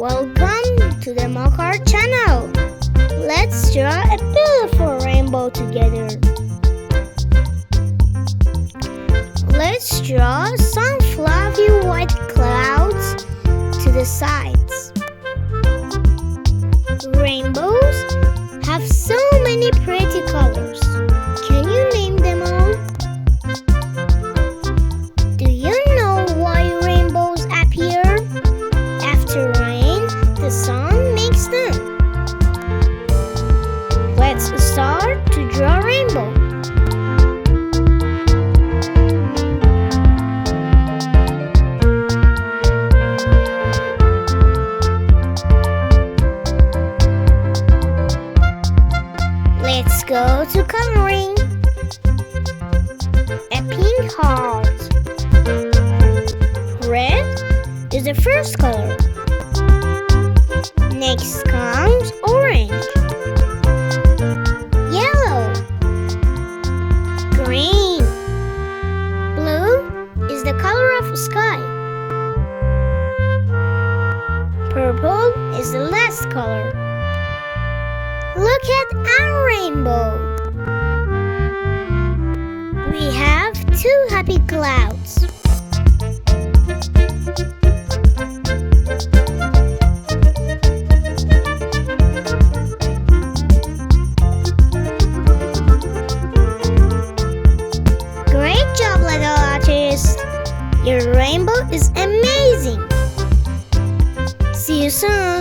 Welcome to the Maak channel. Let's draw a beautiful rainbow together. Let's draw some fluffy white clouds to the sides. Rainbows have so many pretty colors. Can you name them all? Do you know why rainbows appear? After rain, the sun makes them. Let's start to draw a rainbow. Let's go to coloring. A pink heart. Red is the first color. Next comes orange. Yellow. Green. Blue is the color of sky. Purple is the last color. Look at our rainbow. We have two happy clouds. Great job, little artist. Your rainbow is amazing. See you soon.